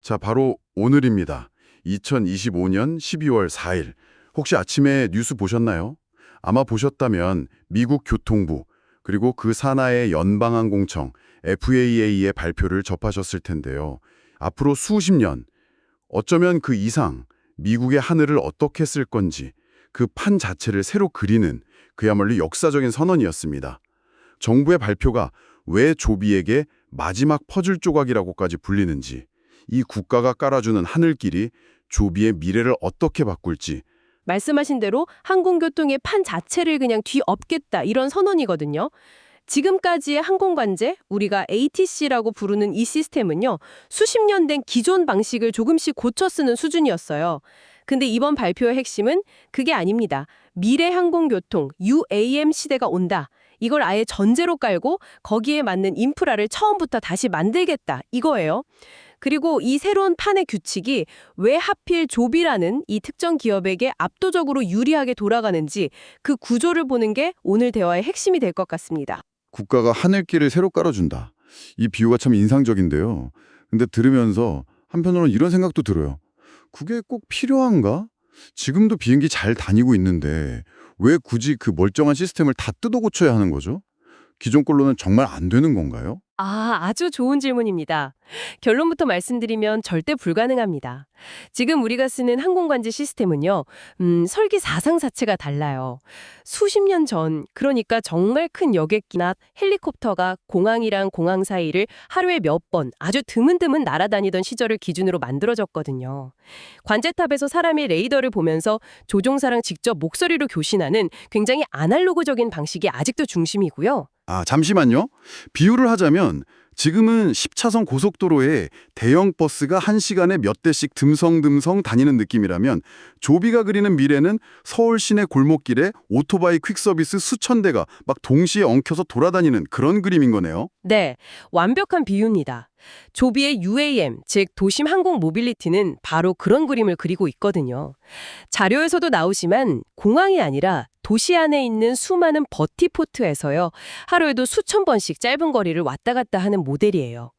자, 바로 오늘입니다. 2025년 12월 4일. 혹시 아침에 뉴스 보셨나요? 아마 보셨다면 미국 교통부, 그리고 그 산하의 연방항공청, FAA의 발표를 접하셨을 텐데요. 앞으로 수십 년, 어쩌면 그 이상 미국의 하늘을 어떻게 쓸 건지 그 판 자체를 새로 그리는 그야말로 역사적인 선언이었습니다. 정부의 발표가 왜 조비에게 마지막 퍼즐 조각이라고까지 불리는지, 이 국가가 깔아주는 하늘길이 조비의 미래를 어떻게 바꿀지. 말씀하신 대로 항공교통의 판 자체를 그냥 뒤엎겠다 이런 선언이거든요. 지금까지의 항공관제, 우리가 ATC라고 부르는 이 시스템은요. 수십 년 된 기존 방식을 조금씩 고쳐 쓰는 수준이었어요. 근데 이번 발표의 핵심은 그게 아닙니다. 미래 항공교통, UAM 시대가 온다. 이걸 아예 전제로 깔고 거기에 맞는 인프라를 처음부터 다시 만들겠다. 이거예요. 그리고 이 새로운 판의 규칙이 왜 하필 조비라는 이 특정 기업에게 압도적으로 유리하게 돌아가는지 그 구조를 보는 게 오늘 대화의 핵심이 될 것 같습니다. 국가가 하늘길을 새로 깔아준다. 이 비유가 참 인상적인데요. 근데 들으면서 한편으로는 이런 생각도 들어요. 그게 꼭 필요한가? 지금도 비행기 잘 다니고 있는데 왜 굳이 그 멀쩡한 시스템을 다 뜯어 고쳐야 하는 거죠? 기존 걸로는 정말 안 되는 건가요? 아주 좋은 질문입니다. 결론부터 말씀드리면 절대 불가능합니다. 지금 우리가 쓰는 항공관제 시스템은요, 설계 사상 자체가 달라요. 수십 년 전, 그러니까 정말 큰 여객기나 헬리콥터가 공항이랑 공항 사이를 하루에 몇 번 아주 드문드문 날아다니던 시절을 기준으로 만들어졌거든요. 관제탑에서 사람이 레이더를 보면서 조종사랑 직접 목소리로 교신하는 굉장히 아날로그적인 방식이 아직도 중심이고요. 아, 잠시만요. 비유를 하자면 지금은 10차선 고속도로에 대형 버스가 1시간에 몇 대씩 듬성듬성 다니는 느낌이라면 조비가 그리는 미래는 서울 시내 골목길에 오토바이 퀵서비스 수천 대가 막 동시에 엉켜서 돌아다니는 그런 그림인 거네요. 네, 완벽한 비유입니다. 조비의 UAM, 즉 도심 항공 모빌리티는 바로 그런 그림을 그리고 있거든요. 자료에서도 나오지만 공항이 아니라 도시 안에 있는 수많은 버티포트에서요. 하루에도 수천 번씩 짧은 거리를 왔다 갔다 하는 모델이에요.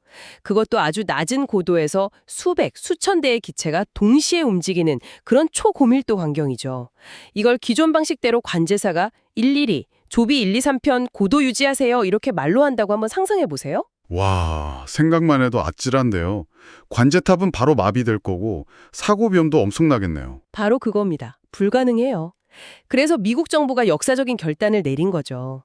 그것도 아주 낮은 고도에서 수백, 수천 대의 기체가 동시에 움직이는 그런 초고밀도 환경이죠. 이걸 기존 방식대로 관제사가 일일이 조비 1, 2, 3편 고도 유지하세요 이렇게 말로 한다고 한번 상상해 보세요. 와, 생각만 해도 아찔한데요. 관제탑은 바로 마비될 거고 사고 위험도 엄청나겠네요. 바로 그겁니다. 불가능해요. 그래서 미국 정부가 역사적인 결단을 내린 거죠.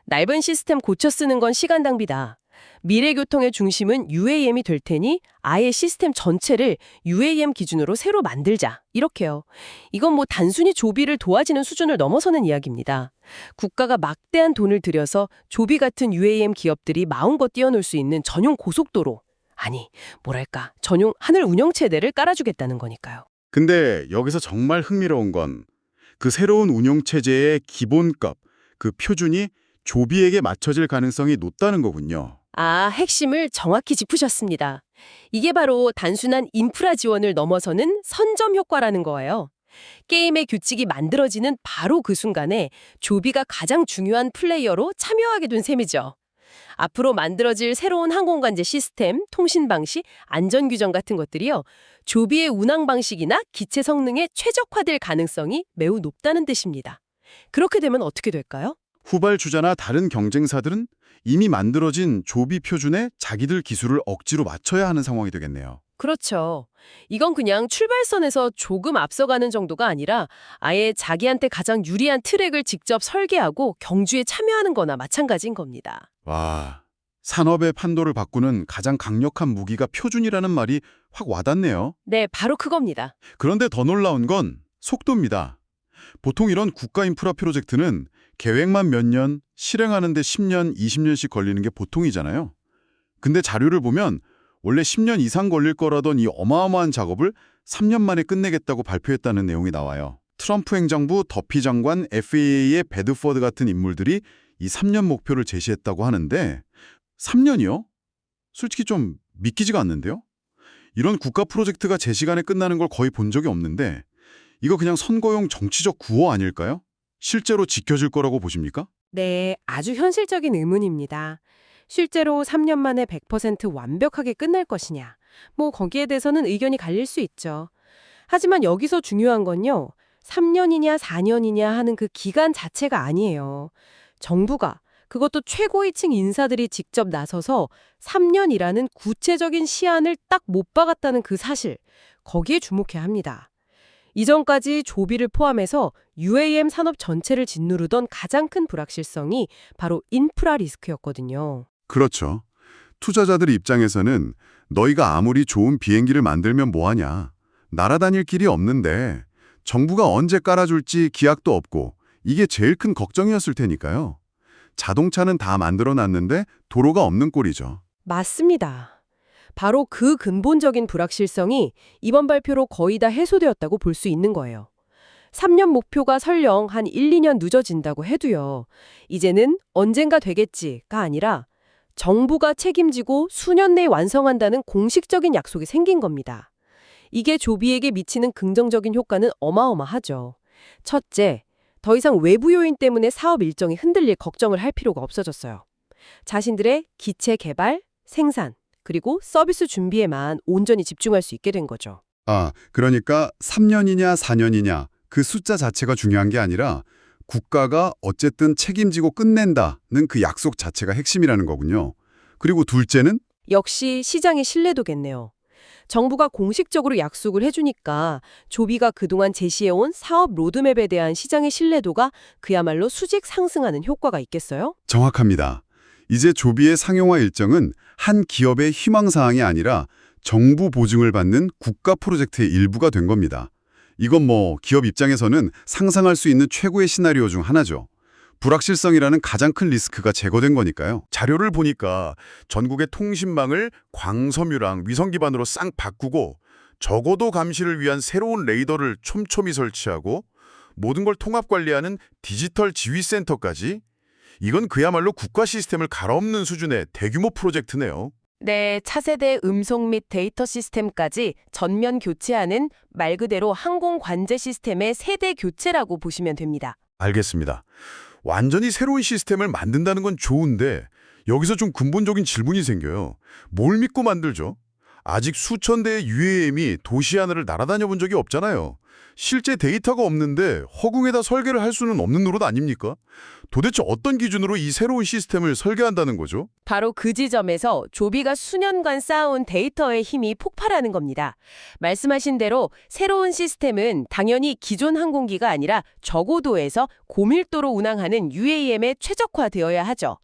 넓은 시스템 고쳐 쓰는 건 시간 낭비다. 미래 교통의 중심은 UAM이 될 테니 아예 시스템 전체를 UAM 기준으로 새로 만들자. 이렇게요. 이건 뭐 단순히 조비를 도와주는 수준을 넘어서는 이야기입니다. 국가가 막대한 돈을 들여서 조비 같은 UAM 기업들이 마음껏 뛰어놀 수 있는 전용 고속도로, 아니, 뭐랄까, 전용 하늘 운영체대를 깔아주겠다는 거니까요. 근데 여기서 정말 흥미로운 건 그 새로운 운용체제의 기본값, 그 표준이 조비에게 맞춰질 가능성이 높다는 거군요. 핵심을 정확히 짚으셨습니다. 이게 바로 단순한 인프라 지원을 넘어서는 선점 효과라는 거예요. 게임의 규칙이 만들어지는 바로 그 순간에 조비가 가장 중요한 플레이어로 참여하게 된 셈이죠. 앞으로 만들어질 새로운 항공관제 시스템, 통신 방식, 안전 규정 같은 것들이요. 조비의 운항 방식이나 기체 성능에 최적화될 가능성이 매우 높다는 뜻입니다. 그렇게 되면 어떻게 될까요? 후발주자나 다른 경쟁사들은 이미 만들어진 조비 표준에 자기들 기술을 억지로 맞춰야 하는 상황이 되겠네요. 그렇죠. 이건 그냥 출발선에서 조금 앞서가는 정도가 아니라 아예 자기한테 가장 유리한 트랙을 직접 설계하고 경주에 참여하는 거나 마찬가지인 겁니다. 와, 산업의 판도를 바꾸는 가장 강력한 무기가 표준이라는 말이 확 와닿네요. 네, 바로 그겁니다. 그런데 더 놀라운 건 속도입니다. 보통 이런 국가 인프라 프로젝트는 계획만 몇 년, 실행하는데 10년, 20년씩 걸리는 게 보통이잖아요. 근데 자료를 보면 원래 10년 이상 걸릴 거라던 이 어마어마한 작업을 3년 만에 끝내겠다고 발표했다는 내용이 나와요. 트럼프 행정부, 더피 장관, FAA의 베드포드 같은 인물들이 이 3년 목표를 제시했다고 하는데 3년이요? 솔직히 좀 믿기지가 않는데요? 이런 국가 프로젝트가 제 시간에 끝나는 걸 거의 본 적이 없는데 이거 그냥 선거용 정치적 구호 아닐까요? 실제로 지켜질 거라고 보십니까? 네, 아주 현실적인 의문입니다. 실제로 3년 만에 100% 완벽하게 끝날 것이냐? 거기에 대해서는 의견이 갈릴 수 있죠. 하지만 여기서 중요한 건요. 3년이냐 4년이냐 하는 그 기간 자체가 아니에요. 정부가 그것도 최고위층 인사들이 직접 나서서 3년이라는 구체적인 시한을 딱 못 박았다는 그 사실, 거기에 주목해야 합니다. 이전까지 조비를 포함해서 UAM 산업 전체를 짓누르던 가장 큰 불확실성이 바로 인프라 리스크였거든요. 그렇죠. 투자자들 입장에서는 너희가 아무리 좋은 비행기를 만들면 뭐하냐. 날아다닐 길이 없는데 정부가 언제 깔아줄지 기약도 없고 이게 제일 큰 걱정이었을 테니까요. 자동차는 다 만들어놨는데 도로가 없는 꼴이죠. 맞습니다. 바로 그 근본적인 불확실성이 이번 발표로 거의 다 해소되었다고 볼 수 있는 거예요. 3년 목표가 설령 한 1, 2년 늦어진다고 해도요. 이제는 언젠가 되겠지가 아니라 정부가 책임지고 수년 내에 완성한다는 공식적인 약속이 생긴 겁니다. 이게 조비에게 미치는 긍정적인 효과는 어마어마하죠. 첫째, 더 이상 외부 요인 때문에 사업 일정이 흔들릴 걱정을 할 필요가 없어졌어요. 자신들의 기체 개발, 생산, 그리고 서비스 준비에만 온전히 집중할 수 있게 된 거죠. 그러니까 3년이냐 4년이냐 그 숫자 자체가 중요한 게 아니라 국가가 어쨌든 책임지고 끝낸다는 그 약속 자체가 핵심이라는 거군요. 그리고 둘째는 역시 시장의 신뢰도겠네요. 정부가 공식적으로 약속을 해주니까 조비가 그동안 제시해온 사업 로드맵에 대한 시장의 신뢰도가 그야말로 수직 상승하는 효과가 있겠어요? 정확합니다. 이제 조비의 상용화 일정은 한 기업의 희망사항이 아니라 정부 보증을 받는 국가 프로젝트의 일부가 된 겁니다. 이건 기업 입장에서는 상상할 수 있는 최고의 시나리오 중 하나죠. 불확실성이라는 가장 큰 리스크가 제거된 거니까요. 자료를 보니까 전국의 통신망을 광섬유랑 위성 기반으로 싹 바꾸고 저고도 감시를 위한 새로운 레이더를 촘촘히 설치하고 모든 걸 통합 관리하는 디지털 지휘센터까지 이건 그야말로 국가 시스템을 갈아엎는 수준의 대규모 프로젝트네요. 네, 차세대 음속 및 데이터 시스템까지 전면 교체하는 말 그대로 항공 관제 시스템의 세대 교체라고 보시면 됩니다. 알겠습니다. 완전히 새로운 시스템을 만든다는 건 좋은데 여기서 좀 근본적인 질문이 생겨요. 뭘 믿고 만들죠? 아직 수천 대의 UAM이 도시 하늘을 날아다녀 본 적이 없잖아요. 실제 데이터가 없는데 허공에다 설계를 할 수는 없는 노릇 아닙니까? 도대체 어떤 기준으로 이 새로운 시스템을 설계한다는 거죠? 바로 그 지점에서 조비가 수년간 쌓아온 데이터의 힘이 폭발하는 겁니다. 말씀하신 대로 새로운 시스템은 당연히 기존 항공기가 아니라 저고도에서 고밀도로 운항하는 UAM에 최적화되어야 하죠.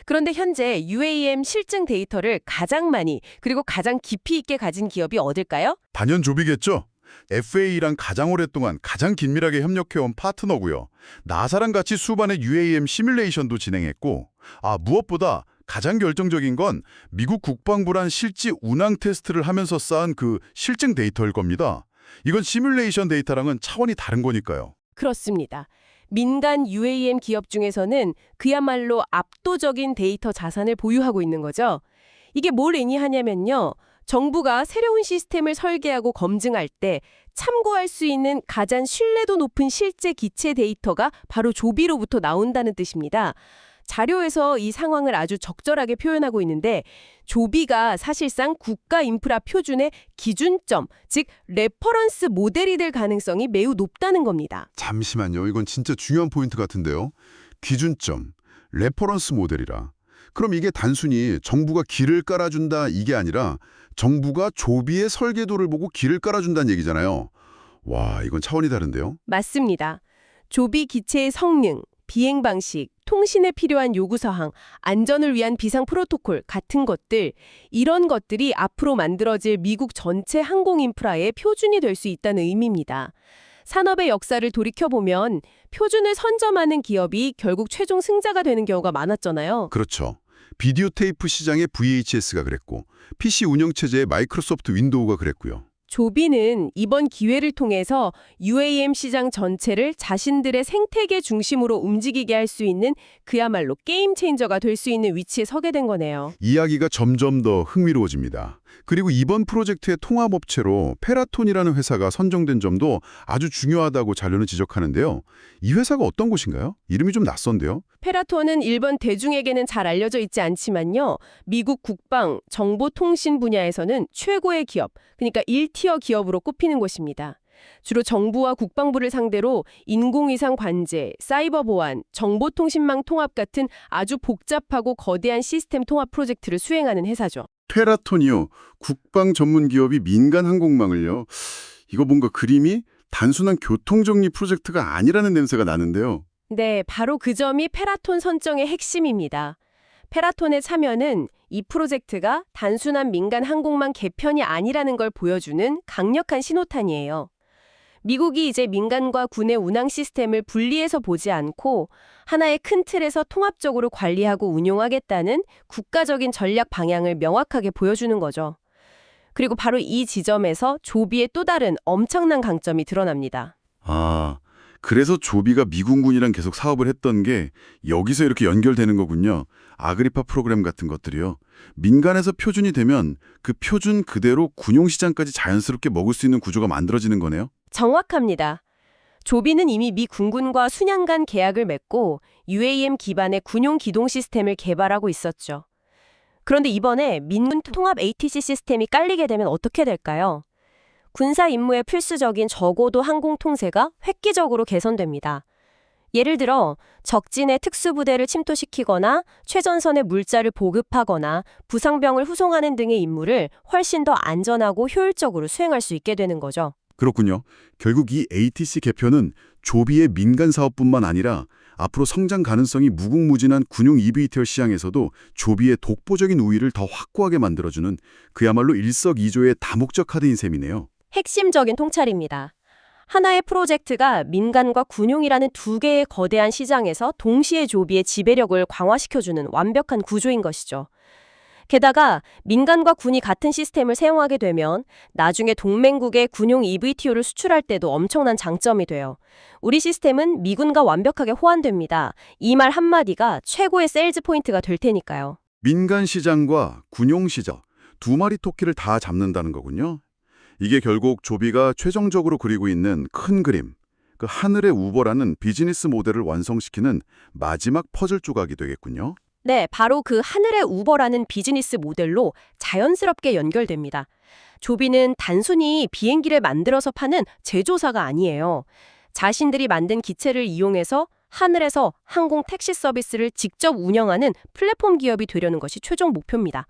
그런데 현재 UAM 실증 데이터를 가장 많이 그리고 가장 깊이 있게 가진 기업이 어딜까요? 단연 조비겠죠? FAA랑 가장 오랫동안 가장 긴밀하게 협력해온 파트너고요. 나사랑 같이 수반의 UAM 시뮬레이션도 진행했고 무엇보다 가장 결정적인 건 미국 국방부란 실제 운항 테스트를 하면서 쌓은 그 실증 데이터일 겁니다. 이건 시뮬레이션 데이터랑은 차원이 다른 거니까요. 그렇습니다. 민간 UAM 기업 중에서는 그야말로 압도적인 데이터 자산을 보유하고 있는 거죠. 이게 뭘 의미하냐면요. 정부가 새로운 시스템을 설계하고 검증할 때 참고할 수 있는 가장 신뢰도 높은 실제 기체 데이터가 바로 조비로부터 나온다는 뜻입니다. 자료에서 이 상황을 아주 적절하게 표현하고 있는데 조비가 사실상 국가 인프라 표준의 기준점, 즉 레퍼런스 모델이 될 가능성이 매우 높다는 겁니다. 잠시만요. 이건 진짜 중요한 포인트 같은데요. 기준점, 레퍼런스 모델이라. 그럼 이게 단순히 정부가 길을 깔아준다 이게 아니라 정부가 조비의 설계도를 보고 길을 깔아준다는 얘기잖아요. 와, 이건 차원이 다른데요? 맞습니다. 조비 기체의 성능, 비행 방식, 통신에 필요한 요구사항, 안전을 위한 비상 프로토콜 같은 것들, 이런 것들이 앞으로 만들어질 미국 전체 항공 인프라의 표준이 될 수 있다는 의미입니다. 산업의 역사를 돌이켜보면 표준을 선점하는 기업이 결국 최종 승자가 되는 경우가 많았잖아요. 그렇죠. 비디오 테이프 시장의 VHS가 그랬고 PC 운영체제의 마이크로소프트 윈도우가 그랬고요. 조비는 이번 기회를 통해서 UAM 시장 전체를 자신들의 생태계 중심으로 움직이게 할 수 있는 그야말로 게임 체인저가 될 수 있는 위치에 서게 된 거네요. 이야기가 점점 더 흥미로워집니다. 그리고 이번 프로젝트의 통합업체로 페라톤이라는 회사가 선정된 점도 아주 중요하다고 자료는 지적하는데요. 이 회사가 어떤 곳인가요? 이름이 좀 낯선데요. 페라톤은 일본 대중에게는 잘 알려져 있지 않지만요. 미국 국방, 정보통신 분야에서는 최고의 기업, 그러니까 1티어 기업으로 꼽히는 곳입니다. 주로 정부와 국방부를 상대로 인공위상 관제, 사이버 보안, 정보통신망 통합 같은 아주 복잡하고 거대한 시스템 통합 프로젝트를 수행하는 회사죠. 페라톤이요. 국방 전문 기업이 민간 항공망을요. 이거 뭔가 그림이 단순한 교통정리 프로젝트가 아니라는 냄새가 나는데요. 네, 바로 그 점이 페라톤 선정의 핵심입니다. 페라톤의 참여는 이 프로젝트가 단순한 민간 항공망 개편이 아니라는 걸 보여주는 강력한 신호탄이에요. 미국이 이제 민간과 군의 운항 시스템을 분리해서 보지 않고 하나의 큰 틀에서 통합적으로 관리하고 운용하겠다는 국가적인 전략 방향을 명확하게 보여주는 거죠. 그리고 바로 이 지점에서 조비의 또 다른 엄청난 강점이 드러납니다. 아, 그래서 조비가 미군군이랑 계속 사업을 했던 게 여기서 이렇게 연결되는 거군요. 아그리파 프로그램 같은 것들이요. 민간에서 표준이 되면 그 표준 그대로 군용시장까지 자연스럽게 먹을 수 있는 구조가 만들어지는 거네요. 정확합니다. 조비는 이미 미 군군과 수년간 계약을 맺고 UAM 기반의 군용 기동 시스템을 개발하고 있었죠. 그런데 이번에 민군 통합 ATC 시스템이 깔리게 되면 어떻게 될까요? 군사 임무에 필수적인 저고도 항공 통제가 획기적으로 개선됩니다. 예를 들어 적진의 특수부대를 침투시키거나 최전선의 물자를 보급하거나 부상병을 후송하는 등의 임무를 훨씬 더 안전하고 효율적으로 수행할 수 있게 되는 거죠. 그렇군요. 결국 이 ATC 개편은 조비의 민간 사업뿐만 아니라 앞으로 성장 가능성이 무궁무진한 군용 eVTOL 시장에서도 조비의 독보적인 우위를 더 확고하게 만들어주는 그야말로 일석이조의 다목적 카드인 셈이네요. 핵심적인 통찰입니다. 하나의 프로젝트가 민간과 군용이라는 두 개의 거대한 시장에서 동시에 조비의 지배력을 강화시켜주는 완벽한 구조인 것이죠. 게다가 민간과 군이 같은 시스템을 사용하게 되면 나중에 동맹국에 군용 eVTOL을 수출할 때도 엄청난 장점이 돼요. 우리 시스템은 미군과 완벽하게 호환됩니다. 이 말 한마디가 최고의 세일즈 포인트가 될 테니까요. 민간 시장과 군용 시장, 두 마리 토끼를 다 잡는다는 거군요. 이게 결국 조비가 최종적으로 그리고 있는 큰 그림, 그 하늘의 우버라는 비즈니스 모델을 완성시키는 마지막 퍼즐 조각이 되겠군요. 네, 바로 그 하늘의 우버라는 비즈니스 모델로 자연스럽게 연결됩니다. 조비는 단순히 비행기를 만들어서 파는 제조사가 아니에요. 자신들이 만든 기체를 이용해서 하늘에서 항공 택시 서비스를 직접 운영하는 플랫폼 기업이 되려는 것이 최종 목표입니다.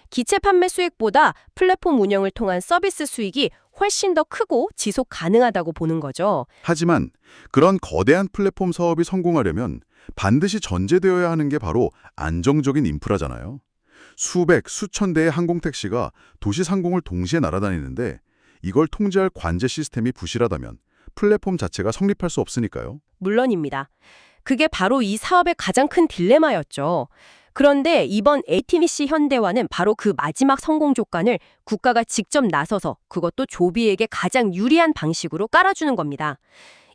기체 판매 수익보다 플랫폼 운영을 통한 서비스 수익이 훨씬 더 크고 지속 가능하다고 보는 거죠. 하지만 그런 거대한 플랫폼 사업이 성공하려면 반드시 전제되어야 하는 게 바로 안정적인 인프라잖아요. 수백, 수천 대의 항공택시가 도시 상공을 동시에 날아다니는데 이걸 통제할 관제 시스템이 부실하다면 플랫폼 자체가 성립할 수 없으니까요. 물론입니다. 그게 바로 이 사업의 가장 큰 딜레마였죠. 그런데 이번 ATC 현대화는 바로 그 마지막 성공 조건을 국가가 직접 나서서 그것도 조비에게 가장 유리한 방식으로 깔아주는 겁니다.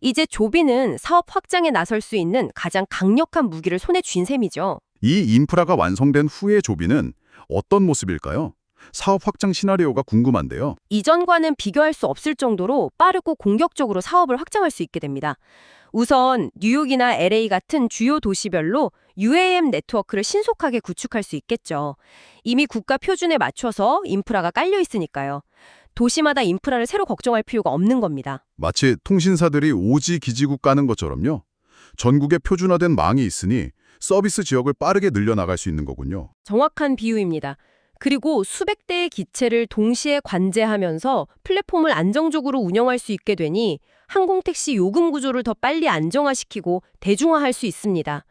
이제 조비는 사업 확장에 나설 수 있는 가장 강력한 무기를 손에 쥔 셈이죠. 이 인프라가 완성된 후의 조비는 어떤 모습일까요? 사업 확장 시나리오가 궁금한데요. 이전과는 비교할 수 없을 정도로 빠르고 공격적으로 사업을 확장할 수 있게 됩니다. 우선 뉴욕이나 LA 같은 주요 도시별로 UAM 네트워크를 신속하게 구축할 수 있겠죠. 이미 국가 표준에 맞춰서 인프라가 깔려 있으니까요. 도시마다 인프라를 새로 걱정할 필요가 없는 겁니다. 마치 통신사들이 오지 기지국 까는 것처럼요. 전국에 표준화된 망이 있으니 서비스 지역을 빠르게 늘려나갈 수 있는 거군요. 정확한 비유입니다. 그리고 수백 대의 기체를 동시에 관제하면서 플랫폼을 안정적으로 운영할 수 있게 되니 항공택시 요금 구조를 더 빨리 안정화시키고 대중화할 수 있습니다.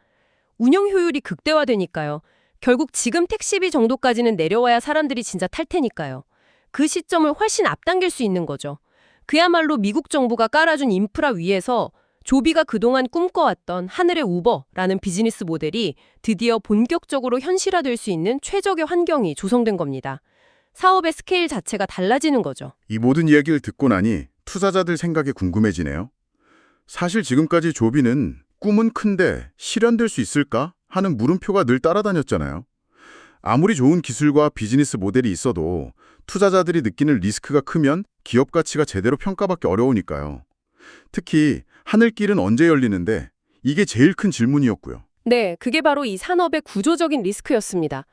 운영 효율이 극대화되니까요. 결국 지금 택시비 정도까지는 내려와야 사람들이 진짜 탈 테니까요. 그 시점을 훨씬 앞당길 수 있는 거죠. 그야말로 미국 정부가 깔아준 인프라 위에서 조비가 그동안 꿈꿔왔던 하늘의 우버라는 비즈니스 모델이 드디어 본격적으로 현실화될 수 있는 최적의 환경이 조성된 겁니다. 사업의 스케일 자체가 달라지는 거죠. 이 모든 이야기를 듣고 나니 투자자들 생각이 궁금해지네요. 사실 지금까지 조비는 꿈은 큰데 실현될 수 있을까 하는 물음표가 늘 따라다녔잖아요. 아무리 좋은 기술과 비즈니스 모델이 있어도 투자자들이 느끼는 리스크가 크면 기업 가치가 제대로 평가받기 어려우니까요. 특히 하늘길은 언제 열리는데 이게 제일 큰 질문이었고요. 네, 그게 바로 이 산업의 구조적인 리스크였습니다.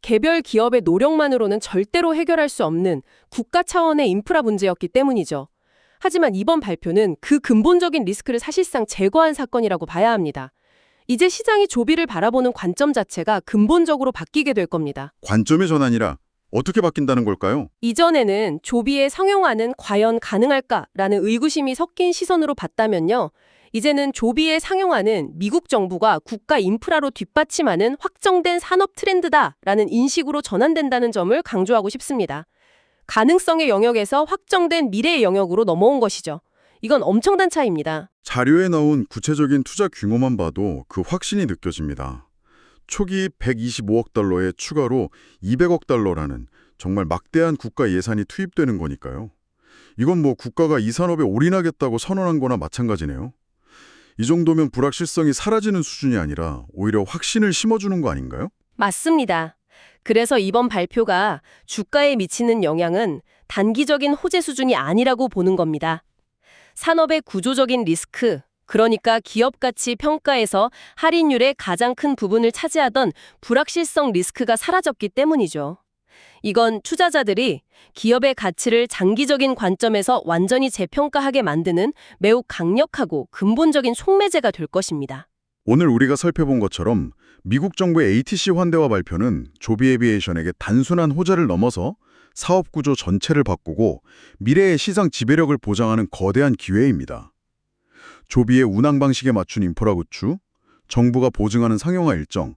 개별 기업의 노력만으로는 절대로 해결할 수 없는 국가 차원의 인프라 문제였기 때문이죠. 하지만 이번 발표는 그 근본적인 리스크를 사실상 제거한 사건이라고 봐야 합니다. 이제 시장이 조비를 바라보는 관점 자체가 근본적으로 바뀌게 될 겁니다. 관점의 전환이라 어떻게 바뀐다는 걸까요? 이전에는 조비의 상용화는 과연 가능할까라는 의구심이 섞인 시선으로 봤다면요. 이제는 조비의 상용화는 미국 정부가 국가 인프라로 뒷받침하는 확정된 산업 트렌드다라는 인식으로 전환된다는 점을 강조하고 싶습니다. 가능성의 영역에서 확정된 미래의 영역으로 넘어온 것이죠. 이건 엄청난 차이입니다. 자료에 나온 구체적인 투자 규모만 봐도 그 확신이 느껴집니다. 초기 125억 달러에 추가로 200억 달러라는 정말 막대한 국가 예산이 투입되는 거니까요. 이건 뭐 국가가 이 산업에 올인하겠다고 선언한 거나 마찬가지네요. 이 정도면 불확실성이 사라지는 수준이 아니라 오히려 확신을 심어주는 거 아닌가요? 맞습니다. 그래서 이번 발표가 주가에 미치는 영향은 단기적인 호재 수준이 아니라고 보는 겁니다. 산업의 구조적인 리스크, 그러니까 기업 가치 평가에서 할인율의 가장 큰 부분을 차지하던 불확실성 리스크가 사라졌기 때문이죠. 이건 투자자들이 기업의 가치를 장기적인 관점에서 완전히 재평가하게 만드는 매우 강력하고 근본적인 속매제가 될 것입니다. 오늘 우리가 살펴본 것처럼 미국 정부의 ATC 환대와 발표는 조비 에비에이션에게 단순한 호재를 넘어서 사업 구조 전체를 바꾸고 미래의 시장 지배력을 보장하는 거대한 기회입니다. 조비의 운항 방식에 맞춘 인프라 구축, 정부가 보증하는 상용화 일정,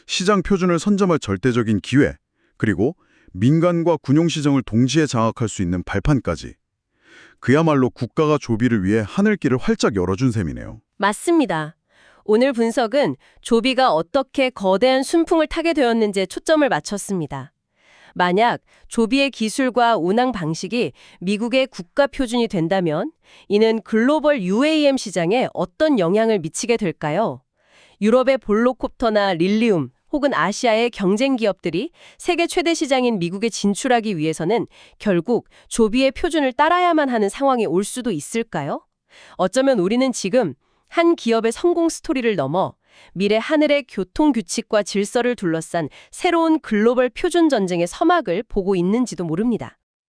시장 표준을 선점할 절대적인 기회, 그리고 민간과 군용시장을 동시에 장악할 수 있는 발판까지. 그야말로 국가가 조비를 위해 하늘길을 활짝 열어준 셈이네요. 맞습니다. 오늘 분석은 조비가 어떻게 거대한 순풍을 타게 되었는지에 초점을 맞췄습니다. 만약 조비의 기술과 운항 방식이 미국의 국가 표준이 된다면 이는 글로벌 UAM 시장에 어떤 영향을 미치게 될까요? 유럽의 볼로콥터나 릴리움 혹은 아시아의 경쟁 기업들이 세계 최대 시장인 미국에 진출하기 위해서는 결국 조비의 표준을 따라야만 하는 상황이 올 수도 있을까요? 어쩌면 우리는 지금 한 기업의 성공 스토리를 넘어 미래 하늘의 교통 규칙과 질서를 둘러싼 새로운 글로벌 표준 전쟁의 서막을 보고 있는지도 모릅니다.